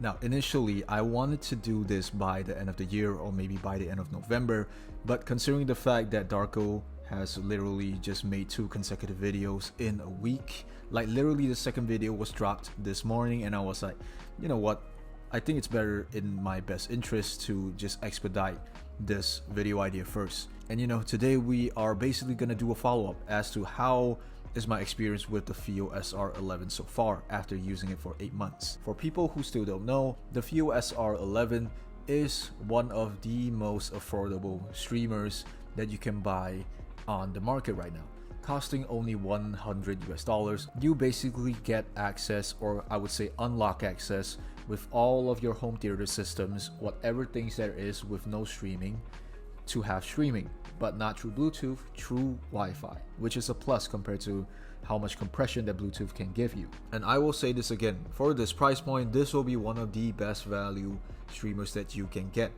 Now, initially, I wanted to do this by the end of the year or maybe by the end of November, but considering the fact that Darko has literally just made 2 consecutive videos in a week, like literally the second video was dropped this morning, and I was like, you know what, I think it's better in my best interest to just expedite this video idea first. And you know, today we are basically gonna do a follow-up as to how is my experience with the FiiO SR11 so far after using it for 8 months. For people who still don't know, the FiiO SR11 is one of the most affordable streamers that you can buy on the market right now. Costing only $100 US. You basically get access, or I would say unlock access, with all of your home theater systems, whatever things there is with no streaming, to have streaming, but not through Bluetooth, through Wi-Fi, which is a plus compared to how much compression that Bluetooth can give you. And I will say this again, for this price point, this will be one of the best value streamers that you can get.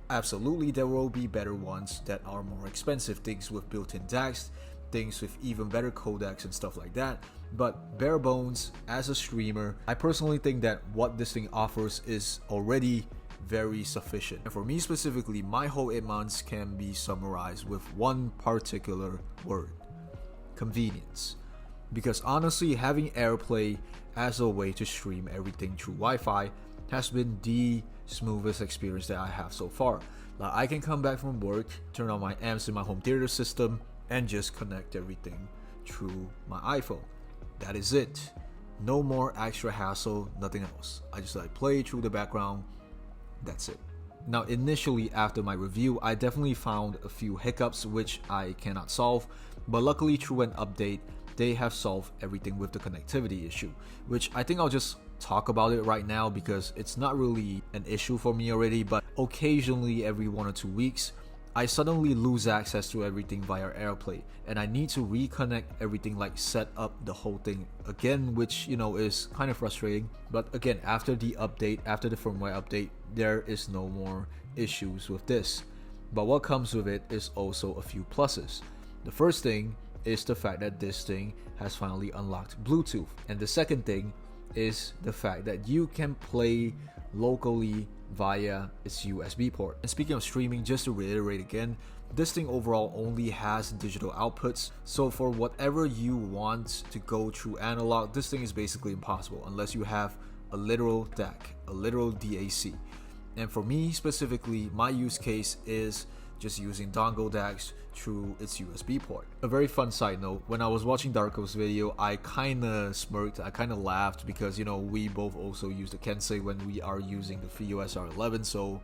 Absolutely, there will be better ones that are more expensive, things with built-in DACs, things with even better codecs and stuff like that, but bare bones as a streamer, I personally think that what this thing offers is already very sufficient. And for me specifically, my whole 8 months can be summarized with one particular word: convenience. Because honestly, having AirPlay as a way to stream everything through Wi-Fi has been the smoothest experience that I have so far. Like, I can come back from work, turn on my amps in my home theater system, and just connect everything through my iPhone. That is it. No more extra hassle, nothing else. I just like play through the background. That's it. Now, initially after my review, I definitely found a few hiccups which I cannot solve, but luckily through an update, they have solved everything with the connectivity issue, which I think I'll just talk about it right now because it's not really an issue for me already, but occasionally every 1 or 2 weeks, I suddenly lose access to everything via AirPlay, and I need to reconnect everything, like set up the whole thing again, which, you know, is kind of frustrating. But again, after the update, after the firmware update, there is no more issues with this. But what comes with it is also a few pluses. The first thing is the fact that this thing has finally unlocked Bluetooth, and the second thing is the fact that you can play locally via its USB port. And speaking of streaming, just to reiterate again, this thing overall only has digital outputs, so for whatever you want to go through analog, this thing is basically impossible unless you have a literal DAC, a literal DAC. And for me specifically, my use case is just using dongle DACs through its USB port. A very fun side note, when I was watching Darko's video, I kinda smirked, I kinda laughed because, you know, we both also use the Kensei when we are using the FiiO SR11, so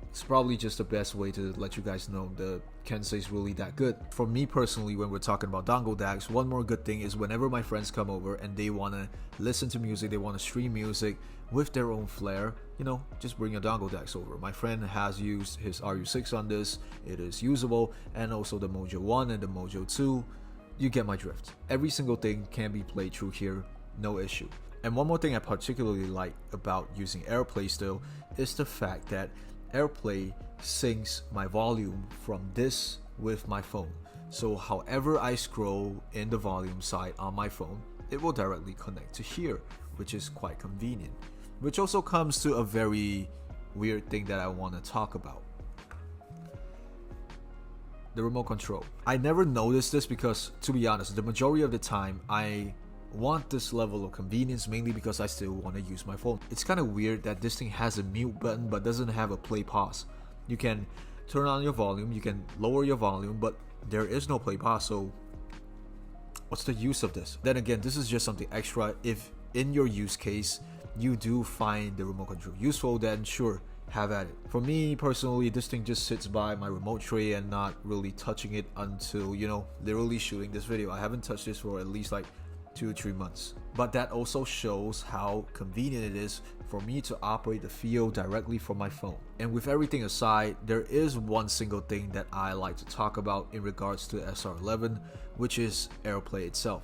it's probably just the best way to let you guys know the Kensei is really that good. For me personally, when we're talking about dongle DACs, one more good thing is whenever my friends come over and they want to listen to music, they want to stream music with their own flair, you know, just bring your dongle DACs over. My friend has used his RU6 on this, it is usable, and also the Mojo 1 and the Mojo 2, you get my drift. Every single thing can be played through here, no issue. And one more thing I particularly like about using AirPlay still is the fact that AirPlay syncs my volume from this with my phone. So however I scroll in the volume side on my phone, it will directly connect to here, which is quite convenient. Which also comes to a very weird thing that I want to talk about. The remote control. I never noticed this because, to be honest, the majority of the time I want this level of convenience mainly because I still want to use my phone. It's kind of weird that this thing has a mute button but doesn't have a play pause. You can turn on your volume, you can lower your volume, but there is no play pause, so what's the use of this? Then again, this is just something extra. If in your use case you do find the remote control useful, then sure, have at it. For me personally, this thing just sits by my remote tray and not really touching it until, you know, literally shooting this video. I haven't touched this for at least like 2 or 3 months. But that also shows how convenient it is for me to operate the FiiO directly from my phone. And with everything aside, there is one single thing that I like to talk about in regards to SR11, which is AirPlay itself.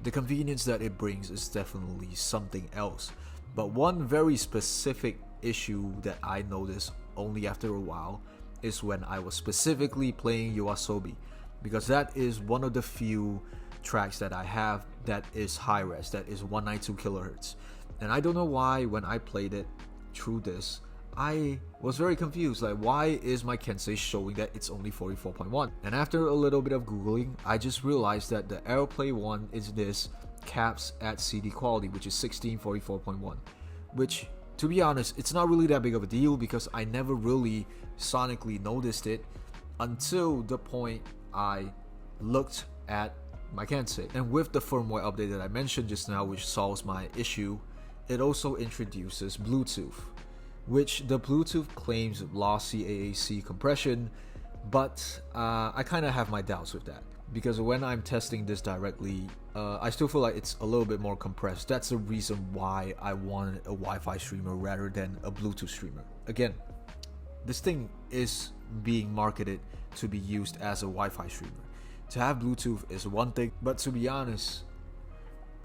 The convenience that it brings is definitely something else. But one very specific issue that I noticed only after a while is when I was specifically playing Yoasobi, because that is one of the few tracks that I have that is high res, that is 192 kilohertz. And I don't know why when I played it, through this, I was very confused, like why is my Kensei showing that it's only 44.1? And after a little bit of googling, I just realized that the AirPlay one is this caps at CD quality, which is 1644.1, which, to be honest, it's not really that big of a deal because I never really sonically noticed it until the point I looked at my Kensei. And with the firmware update that I mentioned just now, which solves my issue, it also introduces Bluetooth, which the Bluetooth claims lossy AAC compression, but I kind of have my doubts with that, because when I'm testing this directly, I still feel like it's a little bit more compressed. That's the reason why I wanted a Wi-Fi streamer rather than a Bluetooth streamer. Again, this thing is being marketed to be used as a Wi-Fi streamer. To have Bluetooth is one thing, but to be honest,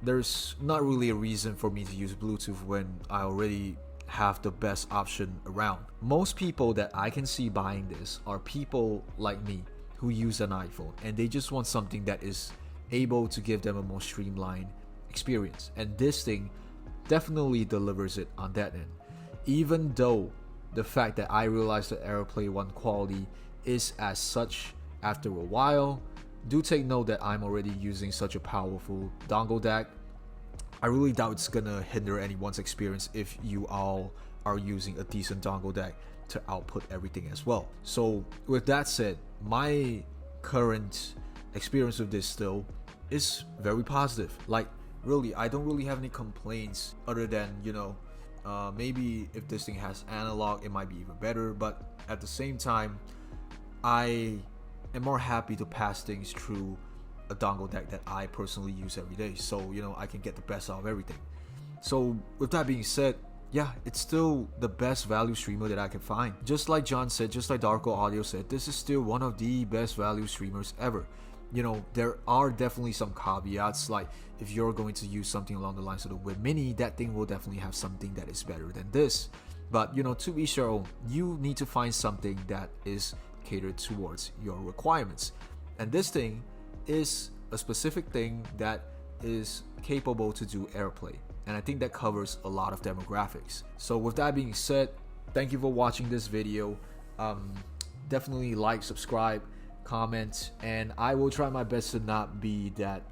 there's not really a reason for me to use Bluetooth when I already have the best option around. Most people that I can see buying this are people like me who use an iPhone and they just want something that is able to give them a more streamlined experience, and this thing definitely delivers it on that end. Even though the fact that I realized the AirPlay 1 quality is as such after a while, do take note that I'm already using such a powerful dongle DAC. I really doubt it's gonna hinder anyone's experience if you all are using a decent dongle DAC to output everything as well. So with that said, my current experience with this still is very positive. Like really, I don't really have any complaints other than, you know, maybe if this thing has analog, it might be even better, but at the same time, I am more happy to pass things through a dongle DAC that I personally use every day, so you know I can get the best out of everything. So with that being said, yeah, it's still the best value streamer that I can find. Just like John said, just like Darko Audio said, this is still one of the best value streamers ever. You know, there are definitely some caveats, like if you're going to use something along the lines of the Win Mini, that thing will definitely have something that is better than this. But you know, to each their own. You need to find something that is catered towards your requirements, and this thing is a specific thing that is capable to do AirPlay, and I think that covers a lot of demographics. So with that being said, thank you for watching this video. Definitely like, subscribe, comment, and I will try my best to not be that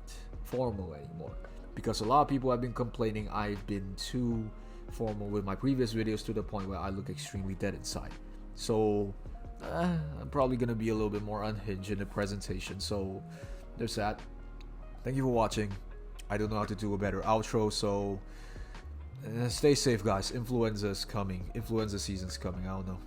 formal anymore, because a lot of people have been complaining I've been too formal with my previous videos to the point where I look extremely dead inside. So I'm probably gonna be a little bit more unhinged in the presentation, so there's that. Thank you for watching. I don't know how to do a better outro, so stay safe guys. Influenza season's coming, I don't know.